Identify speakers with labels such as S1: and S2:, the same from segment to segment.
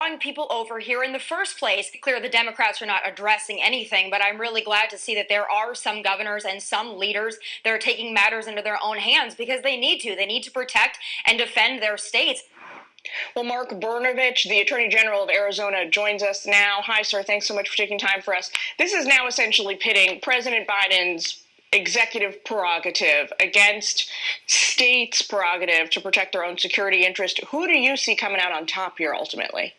S1: drawing people over here in the first place. Clear the Democrats are not addressing anything, but I'm really glad to see that there are some governors and some leaders that are taking matters into their own hands because they need to. They need to protect and defend their states.
S2: Well, Mark Brnovich, the Attorney General of Arizona, joins us now. Hi, sir. Thanks so much for taking time for us. This is now essentially pitting President Biden's executive prerogative against states' prerogative to protect their own security interest. Who do you see coming out on top here ultimately?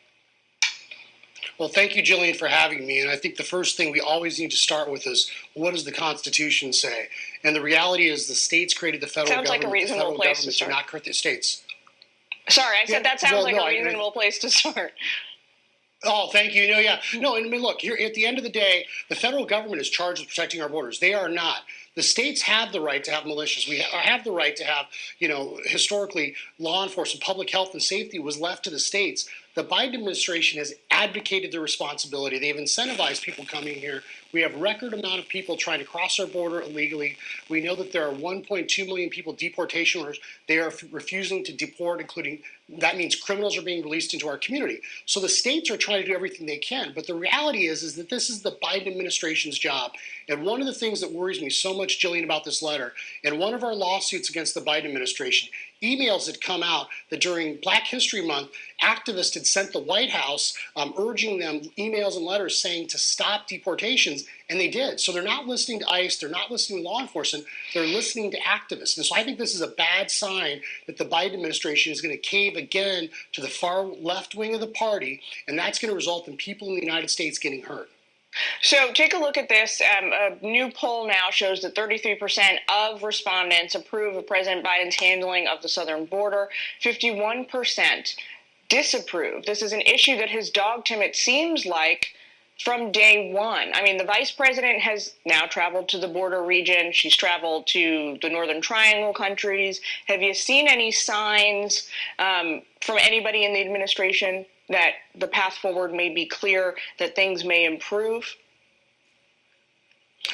S3: Well, thank you, Jillian, for having me. And I think the first thing we always need to start with is, what does the Constitution say? And the reality is the states created the federal government.
S2: Sounds like a reasonable place to start.
S3: Do not create the states.
S2: Sorry, I said that sounds like a reasonable place to start.
S3: Oh, thank you. No, I mean, look, here at the end of the day, the federal government is charged with protecting our borders. They are not. The states have the right to have militias. We have the right to have, historically, law enforcement, public health and safety was left to the states. The Biden administration has advocated their responsibility. They've incentivized people coming here. We have record amount of people trying to cross our border illegally. We know that there are 1.2 million people deportation orders. They are refusing to deport, including that means criminals are being released into our community. So the states are trying to do everything they can. But the reality is that this is the Biden administration's job. And one of the things that worries me so much, Jillian, about this letter, and one of our lawsuits against the Biden administration, emails had come out that during Black History Month, activists had sent the White House urging them emails and letters saying to stop deportations, and they did. So they're not listening to ICE, they're not listening to law enforcement, they're listening to activists. And so I think this is a bad sign that the Biden administration is going to cave again to the far left wing of the party, and that's going to result in people in the United States getting hurt.
S2: So take a look at this. A new poll now shows that 33% of respondents approve of President Biden's handling of the southern border. 51% disapprove. This is an issue that has dogged him, it seems like, from day one. I mean, the vice president has now traveled to the border region. She's traveled to the Northern Triangle countries. Have you seen any signs from anybody in the administration that the path forward may be clear, that things may improve?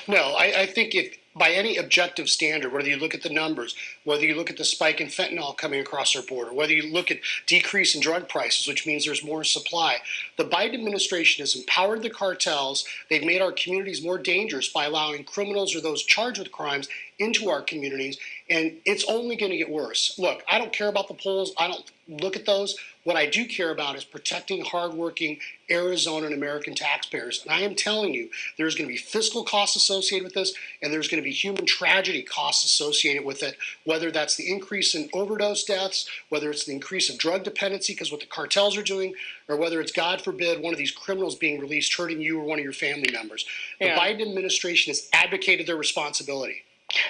S3: No, I think if by any objective standard, whether you look at the numbers, whether you look at the spike in fentanyl coming across our border, whether you look at decrease in drug prices, which means there's more supply, the Biden administration has empowered the cartels. They've made our communities more dangerous by allowing criminals or those charged with crimes into our communities, and it's only going to get worse. Look, I don't care about the polls. I don't look at those. What I do care about is protecting hardworking Arizona and American taxpayers. And I am telling you, there's going to be fiscal costs associated with this, and there's going to be human tragedy costs associated with it, whether that's the increase in overdose deaths, whether it's the increase of drug dependency because what the cartels are doing, or whether it's, God forbid, one of these criminals being released hurting you or one of your family members. The Biden administration has advocated their responsibility.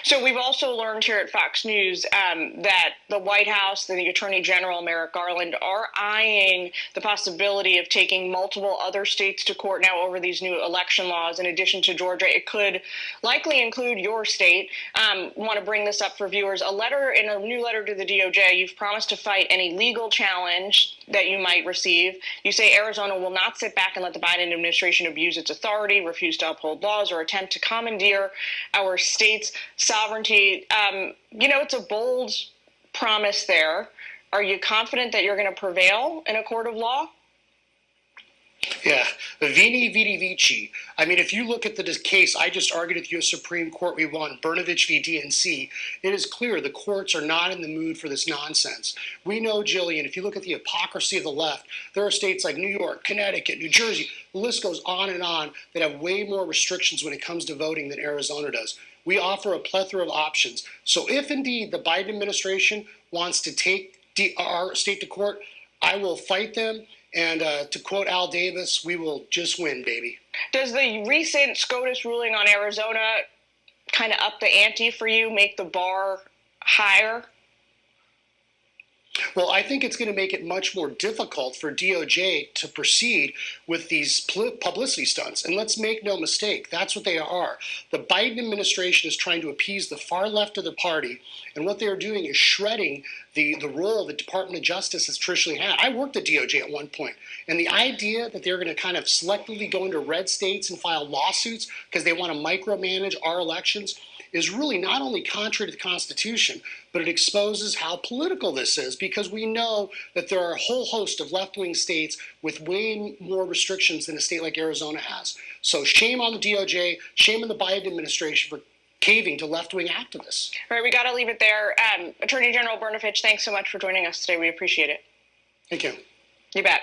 S2: So we've also learned here at Fox News that the White House and the Attorney General, Merrick Garland, are eyeing the possibility of taking multiple other states to court now over these new election laws. In addition to Georgia, it could likely include your state. Want to bring this up for viewers. In a new letter to the DOJ, you've promised to fight any legal challenge that you might receive. You say Arizona will not sit back and let the Biden administration abuse its authority, refuse to uphold laws, or attempt to commandeer our state's sovereignty. It's a bold promise there. Are you confident that you're going to prevail in a court of law?
S3: Yeah, Vini Vidi Vici. I mean, if you look at the case I just argued at the U.S. Supreme Court, we won, Brnovich v. DNC, it is clear the courts are not in the mood for this nonsense. We know, Jillian, if you look at the hypocrisy of the left, there are states like New York, Connecticut, New Jersey, the list goes on and on, that have way more restrictions when it comes to voting than Arizona does. We offer a plethora of options. So if indeed the Biden administration wants to take our state to court, I will fight them. And to quote Al Davis, we will just win, baby.
S2: Does the recent SCOTUS ruling on Arizona kind of up the ante for you, make the bar higher?
S3: Well, I think it's going to make it much more difficult for DOJ to proceed with these publicity stunts. And let's make no mistake, that's what they are. The Biden administration is trying to appease the far left of the party, and what they are doing is shredding the role the Department of Justice has traditionally had. I worked at DOJ at one point, and the idea that they're going to kind of selectively go into red states and file lawsuits because they want to micromanage our elections is really not only contrary to the Constitution, but it exposes how political this is, because we know that there are a whole host of left-wing states with way more restrictions than a state like Arizona has. So shame on the DOJ, shame on the Biden administration for caving to left-wing activists.
S2: All right, we got to leave it there. Attorney General Brnovich, thanks so much for joining us today. We appreciate it.
S3: Thank you.
S2: You bet.